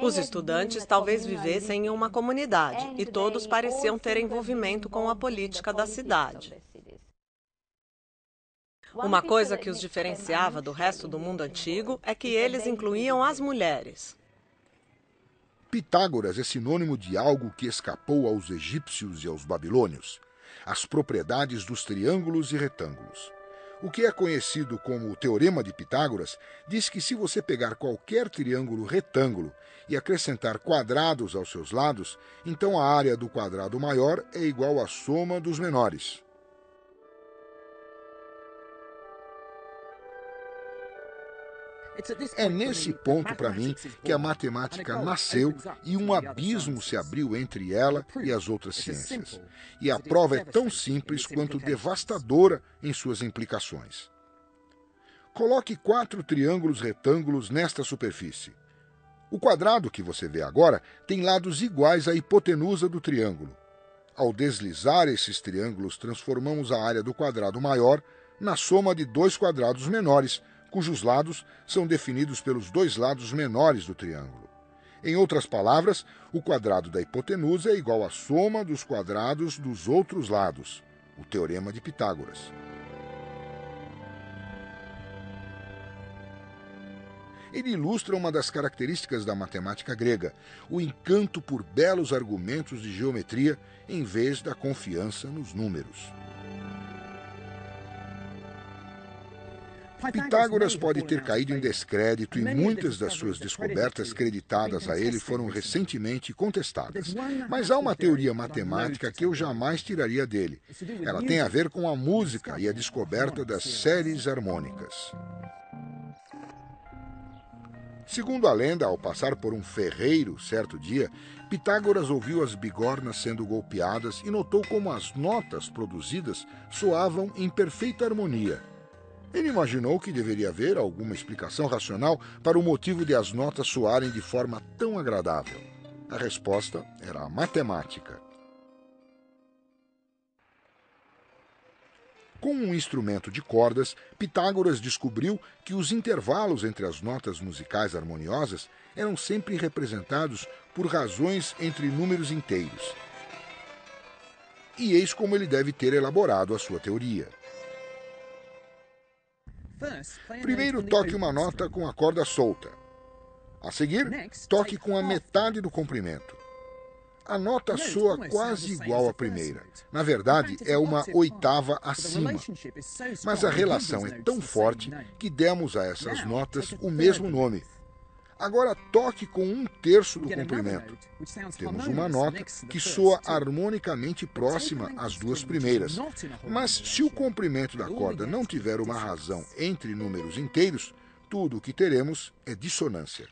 Os estudantes talvez vivessem em uma comunidade e todos pareciam ter envolvimento com a política da cidade. Uma coisa que os diferenciava do resto do mundo antigo é que eles incluíam as mulheres. Pitágoras é sinônimo de algo que escapou aos egípcios e aos babilônios: as propriedades dos triângulos e retângulos. O que é conhecido como o Teorema de Pitágoras diz que se você pegar qualquer triângulo retângulo e acrescentar quadrados aos seus lados, então a área do quadrado maior é igual à soma dos menores. É nesse ponto, para mim, que a matemática nasceu e um abismo se abriu entre ela e as outras ciências. E a prova é tão simples quanto devastadora em suas implicações. Coloque 4 triângulos retângulos nesta superfície. O quadrado que você vê agora tem lados iguais à hipotenusa do triângulo. Ao deslizar esses triângulos, transformamos a área do quadrado maior na soma de 2 quadrados menores, cujos lados são definidos pelos 2 lados menores do triângulo. Em outras palavras, o quadrado da hipotenusa é igual à soma dos quadrados dos outros lados, o Teorema de Pitágoras. Ele ilustra uma das características da matemática grega, o encanto por belos argumentos de geometria em vez da confiança nos números. Pitágoras pode ter caído em descrédito e muitas das suas descobertas creditadas a ele foram recentemente contestadas. Mas há uma teoria matemática que eu jamais tiraria dele. Ela tem a ver com a música e a descoberta das séries harmônicas. Segundo a lenda, ao passar por um ferreiro certo dia, Pitágoras ouviu as bigornas sendo golpeadas e notou como as notas produzidas soavam em perfeita harmonia. Ele imaginou que deveria haver alguma explicação racional para o motivo de as notas soarem de forma tão agradável. A resposta era a matemática. Com um instrumento de cordas, Pitágoras descobriu que os intervalos entre as notas musicais harmoniosas eram sempre representados por razões entre números inteiros. E eis como ele deve ter elaborado a sua teoria. Primeiro, toque uma nota com a corda solta. A seguir, toque com a metade do comprimento. A nota soa quase igual à primeira. Na verdade, é uma oitava acima. Mas a relação é tão forte que demos a essas notas o mesmo nome. Agora toque com 1/3 do comprimento. Temos uma nota que soa harmonicamente próxima às 2 primeiras. Mas se o comprimento da corda não tiver uma razão entre números inteiros, tudo o que teremos é dissonância.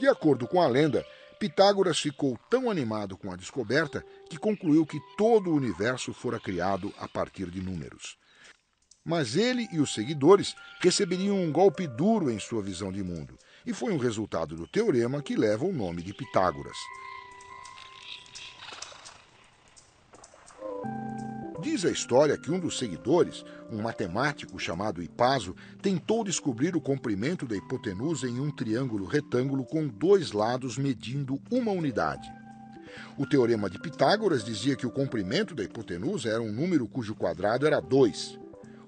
De acordo com a lenda, Pitágoras ficou tão animado com a descoberta que concluiu que todo o universo fora criado a partir de números. Mas ele e os seguidores receberiam um golpe duro em sua visão de mundo, e foi um resultado do teorema que leva o nome de Pitágoras. Diz a história que um dos seguidores, um matemático chamado Hipaso, tentou descobrir o comprimento da hipotenusa em um triângulo retângulo com 2 lados medindo 1 unidade. O teorema de Pitágoras dizia que o comprimento da hipotenusa era um número cujo quadrado era 2.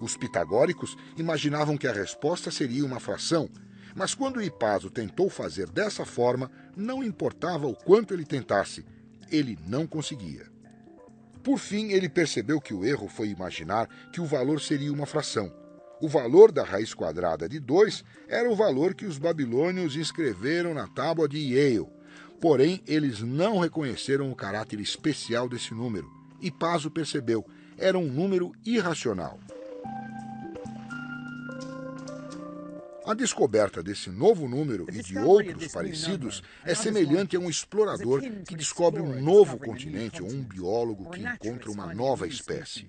Os pitagóricos imaginavam que a resposta seria uma fração, mas quando Hipaso tentou fazer dessa forma, não importava o quanto ele tentasse, ele não conseguia. Por fim, ele percebeu que o erro foi imaginar que o valor seria uma fração. O valor da raiz quadrada de 2 era o valor que os babilônios inscreveram na tábua de Yale. Porém, eles não reconheceram o caráter especial desse número. Hipaso percebeu, era um número irracional. A descoberta desse novo número e de outros parecidos é semelhante a um explorador que descobre um novo continente ou um biólogo que encontra uma nova espécie.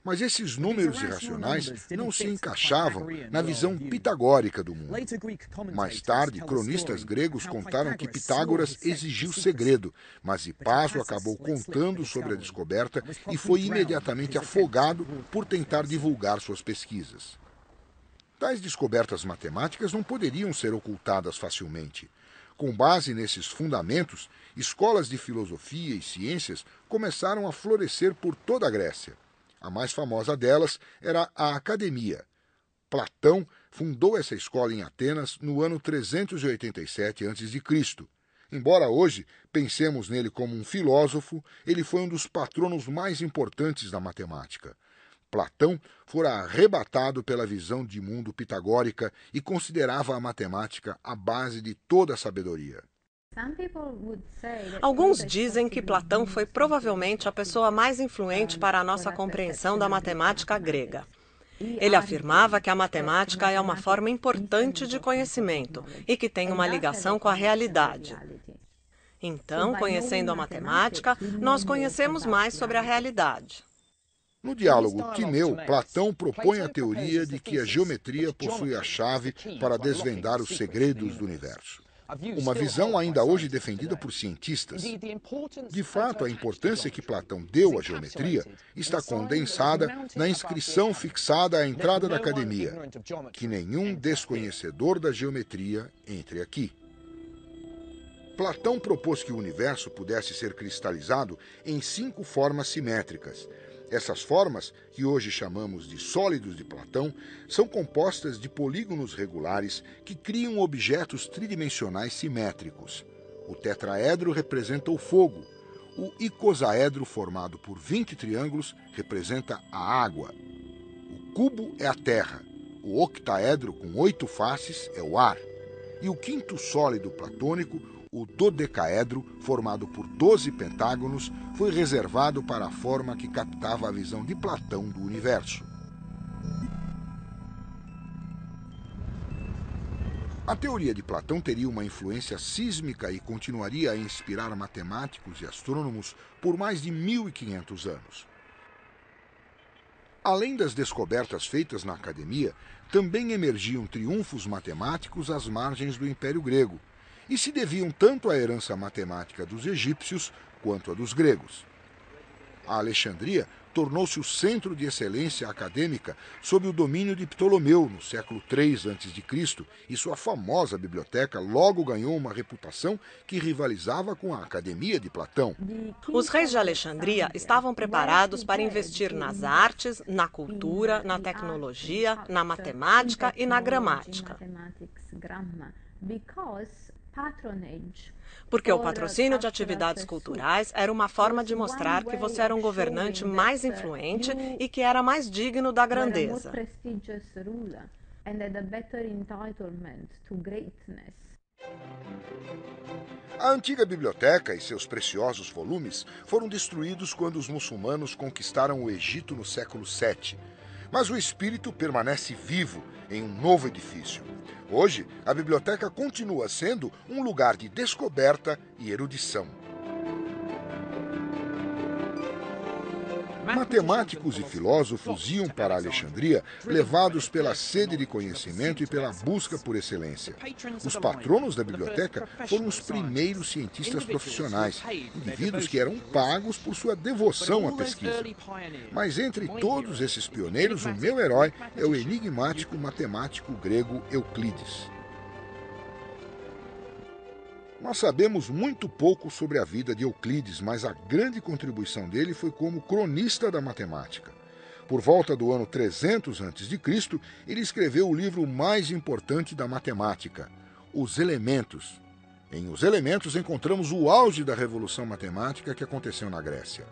Mas esses números irracionais não se encaixavam na visão pitagórica do mundo. Mais tarde, cronistas gregos contaram que Pitágoras exigiu segredo, mas Hipaso acabou contando sobre a descoberta e foi imediatamente afogado por tentar divulgar suas pesquisas. Tais descobertas matemáticas não poderiam ser ocultadas facilmente. Com base nesses fundamentos, escolas de filosofia e ciências começaram a florescer por toda a Grécia. A mais famosa delas era a Academia. Platão fundou essa escola em Atenas no ano 387 a.C. Embora hoje pensemos nele como um filósofo, ele foi um dos patronos mais importantes da matemática. Platão fora arrebatado pela visão de mundo pitagórica e considerava a matemática a base de toda a sabedoria. Alguns dizem que Platão foi provavelmente a pessoa mais influente para a nossa compreensão da matemática grega. Ele afirmava que a matemática é uma forma importante de conhecimento e que tem uma ligação com a realidade. Então, conhecendo a matemática, nós conhecemos mais sobre a realidade. No diálogo Timeu, Platão propõe a teoria de que a geometria possui a chave para desvendar os segredos do universo. Uma visão ainda hoje defendida por cientistas. De fato, a importância que Platão deu à geometria está condensada na inscrição fixada à entrada da academia, que nenhum desconhecedor da geometria entre aqui. Platão propôs que o universo pudesse ser cristalizado em 5 formas simétricas. Essas formas, que hoje chamamos de sólidos de Platão, são compostas de polígonos regulares que criam objetos tridimensionais simétricos. O tetraedro representa o fogo. O icosaedro, formado por 20 triângulos, representa a água. O cubo é a terra. O octaedro, com 8 faces, é o ar. E o quinto sólido platônico, o dodecaedro, formado por 12 pentágonos, foi reservado para a forma que captava a visão de Platão do universo. A teoria de Platão teria uma influência sísmica e continuaria a inspirar matemáticos e astrônomos por mais de 1500 anos. Além das descobertas feitas na academia, também emergiam triunfos matemáticos às margens do Império Grego, e se deviam tanto à herança matemática dos egípcios quanto à dos gregos. A Alexandria tornou-se o centro de excelência acadêmica sob o domínio de Ptolomeu no século III a.C., e sua famosa biblioteca logo ganhou uma reputação que rivalizava com a Academia de Platão. Os reis de Alexandria estavam preparados para investir nas artes, na cultura, na tecnologia, na matemática e na gramática. Porque o patrocínio de atividades culturais era uma forma de mostrar que você era um governante mais influente e que era mais digno da grandeza. A antiga biblioteca e seus preciosos volumes foram destruídos quando os muçulmanos conquistaram o Egito no século VII. Mas o espírito permanece vivo em um novo edifício. Hoje, a biblioteca continua sendo um lugar de descoberta e erudição. Matemáticos e filósofos iam para Alexandria levados pela sede de conhecimento e pela busca por excelência. Os patronos da biblioteca foram os primeiros cientistas profissionais, indivíduos que eram pagos por sua devoção à pesquisa. Mas entre todos esses pioneiros, o meu herói é o enigmático matemático grego Euclides. Nós sabemos muito pouco sobre a vida de Euclides, mas a grande contribuição dele foi como cronista da matemática. Por volta do ano 300 a.C., ele escreveu o livro mais importante da matemática, Os Elementos. Em Os Elementos encontramos o auge da revolução matemática que aconteceu na Grécia.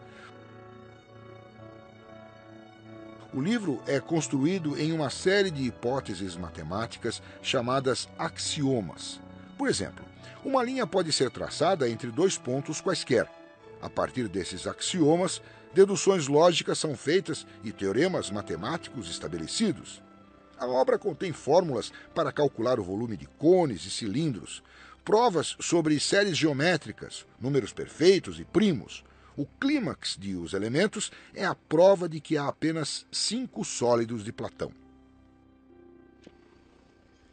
O livro é construído em uma série de hipóteses matemáticas chamadas axiomas. Por exemplo, uma linha pode ser traçada entre dois pontos quaisquer. A partir desses axiomas, deduções lógicas são feitas e teoremas matemáticos estabelecidos. A obra contém fórmulas para calcular o volume de cones e cilindros, provas sobre séries geométricas, números perfeitos e primos. O clímax de Os Elementos é a prova de que há apenas 5 sólidos de Platão.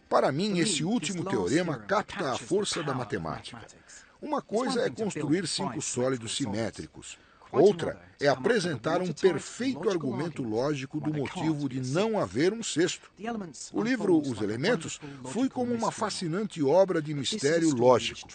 Para mim, esse último teorema capta a força da matemática. Uma coisa é construir 5 sólidos simétricos. Outra é apresentar um perfeito argumento lógico do motivo de não haver um sexto. O livro Os Elementos flui como uma fascinante obra de mistério lógico.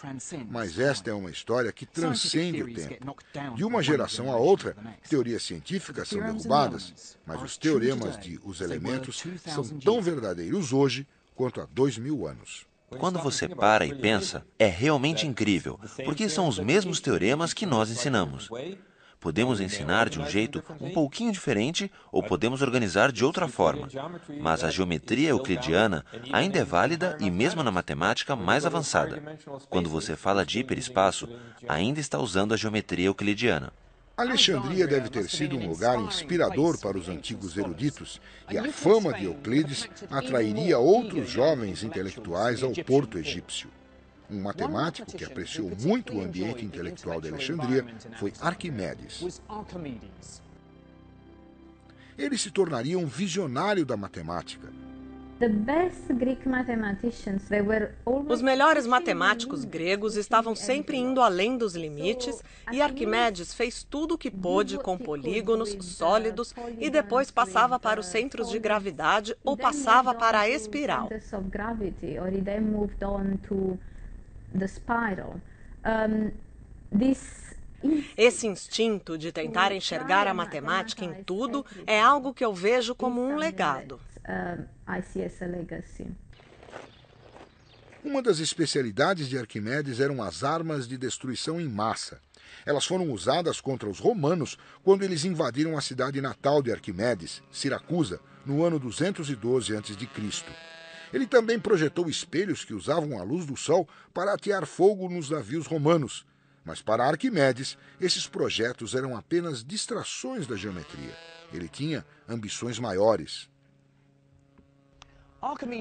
Mas esta é uma história que transcende o tempo. De uma geração a outra, teorias científicas são derrubadas, mas os teoremas de Os Elementos são tão verdadeiros hoje quanto há 2000 anos. Quando você para e pensa, é realmente incrível, porque são os mesmos teoremas que nós ensinamos. Podemos ensinar de um jeito um pouquinho diferente ou podemos organizar de outra forma. Mas a geometria euclidiana ainda é válida e mesmo na matemática mais avançada. Quando você fala de hiperespaço, ainda está usando a geometria euclidiana. Alexandria deve ter sido um lugar inspirador para os antigos eruditos, e a fama de Euclides atrairia outros jovens intelectuais ao porto egípcio. Um matemático que apreciou muito o ambiente intelectual de Alexandria foi Arquimedes. Ele se tornaria um visionário da matemática. Os melhores matemáticos gregos estavam sempre indo além dos limites e Arquimedes fez tudo o que pôde com polígonos sólidos e depois passava para os centros de gravidade ou passava para a espiral. Esse instinto de tentar enxergar a matemática em tudo é algo que eu vejo como um legado. Uma das especialidades de Arquimedes eram as armas de destruição em massa. Elas foram usadas contra os romanos quando eles invadiram a cidade natal de Arquimedes, Siracusa, no ano 212 a.C. Ele também projetou espelhos que usavam a luz do sol para atear fogo nos navios romanos. Mas para Arquimedes, esses projetos eram apenas distrações da geometria. Ele tinha ambições maiores.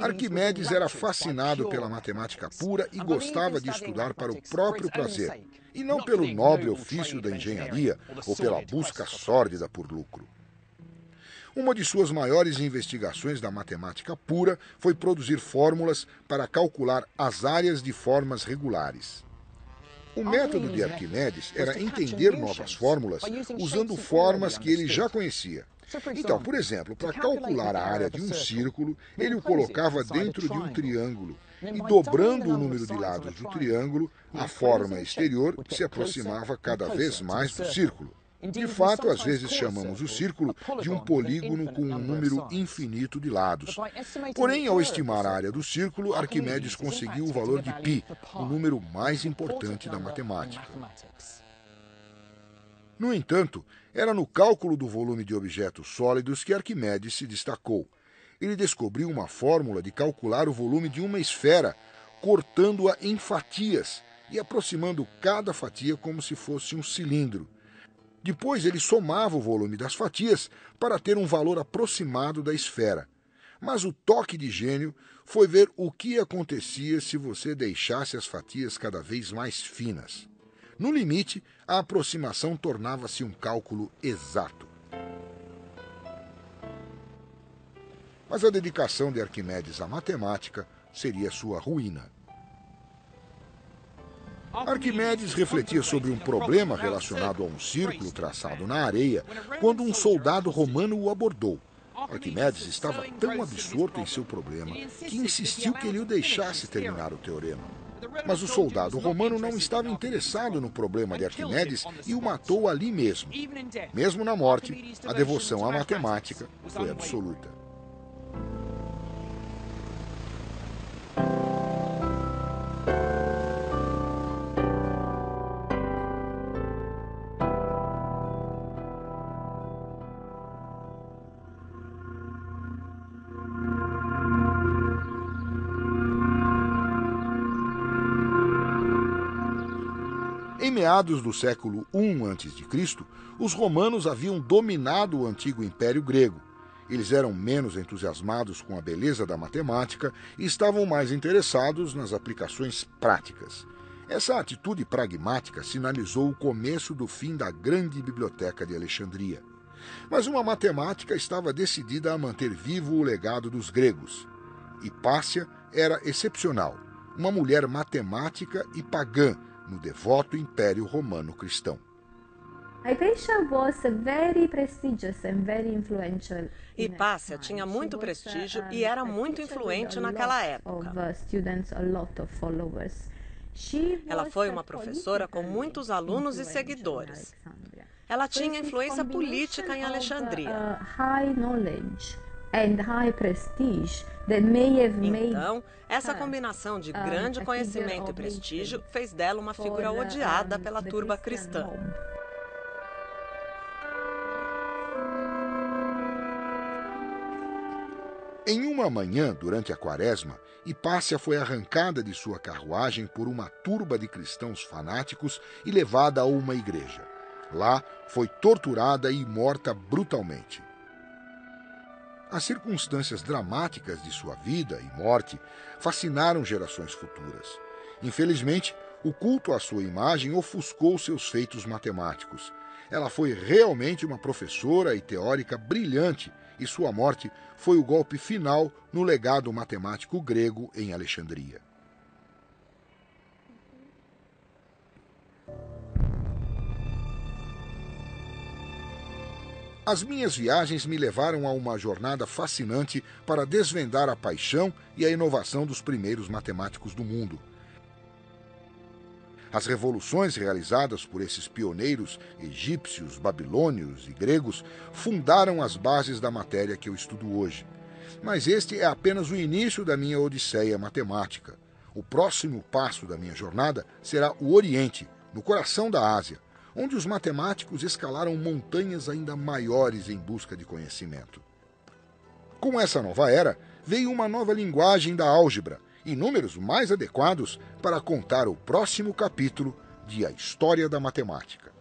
Arquimedes era fascinado pela matemática pura e gostava de estudar para o próprio prazer, e não pelo nobre ofício da engenharia ou pela busca sórdida por lucro. Uma de suas maiores investigações da matemática pura foi produzir fórmulas para calcular as áreas de formas regulares. O método de Arquimedes era entender novas fórmulas usando formas que ele já conhecia. Então, por exemplo, para calcular a área de um círculo, ele o colocava dentro de um triângulo e, dobrando o número de lados do triângulo, a forma exterior se aproximava cada vez mais do círculo. De fato, às vezes chamamos o círculo de um polígono com um número infinito de lados. Porém, ao estimar a área do círculo, Arquimedes conseguiu o valor de π, o número mais importante da matemática. No entanto, era no cálculo do volume de objetos sólidos que Arquimedes se destacou. Ele descobriu uma fórmula de calcular o volume de uma esfera, cortando-a em fatias e aproximando cada fatia como se fosse um cilindro. Depois ele somava o volume das fatias para ter um valor aproximado da esfera. Mas o toque de gênio foi ver o que acontecia se você deixasse as fatias cada vez mais finas. No limite, a aproximação tornava-se um cálculo exato. Mas a dedicação de Arquimedes à matemática seria sua ruína. Arquimedes refletia sobre um problema relacionado a um círculo traçado na areia quando um soldado romano o abordou. Arquimedes estava tão absorto em seu problema que insistiu que ele o deixasse terminar o teorema. Mas o soldado romano não estava interessado no problema de Arquimedes e o matou ali mesmo. Mesmo na morte, a devoção à matemática foi absoluta. Em meados do século I a.C., os romanos haviam dominado o antigo Império Grego. Eles eram menos entusiasmados com a beleza da matemática e estavam mais interessados nas aplicações práticas. Essa atitude pragmática sinalizou o começo do fim da grande biblioteca de Alexandria. Mas uma matemática estava decidida a manter vivo o legado dos gregos. Hipácia era excepcional, uma mulher matemática e pagã, no devoto Império Romano Cristão. Hipácia tinha muito prestígio e era muito influente naquela época. Ela foi uma professora com muitos alunos e seguidores. Ela tinha influência política em Alexandria. Então, essa combinação de grande conhecimento e prestígio fez dela uma figura odiada pela turba cristã. Em uma manhã, durante a Quaresma, Hipácia foi arrancada de sua carruagem por uma turba de cristãos fanáticos e levada a uma igreja. Lá, foi torturada e morta brutalmente. As circunstâncias dramáticas de sua vida e morte fascinaram gerações futuras. Infelizmente, o culto à sua imagem ofuscou seus feitos matemáticos. Ela foi realmente uma professora e teórica brilhante, e sua morte foi o golpe final no legado matemático grego em Alexandria. As minhas viagens me levaram a uma jornada fascinante para desvendar a paixão e a inovação dos primeiros matemáticos do mundo. As revoluções realizadas por esses pioneiros egípcios, babilônios e gregos fundaram as bases da matéria que eu estudo hoje. Mas este é apenas o início da minha odisseia matemática. O próximo passo da minha jornada será o Oriente, no coração da Ásia, onde os matemáticos escalaram montanhas ainda maiores em busca de conhecimento. Com essa nova era, veio uma nova linguagem da álgebra e números mais adequados para contar o próximo capítulo de A História da Matemática.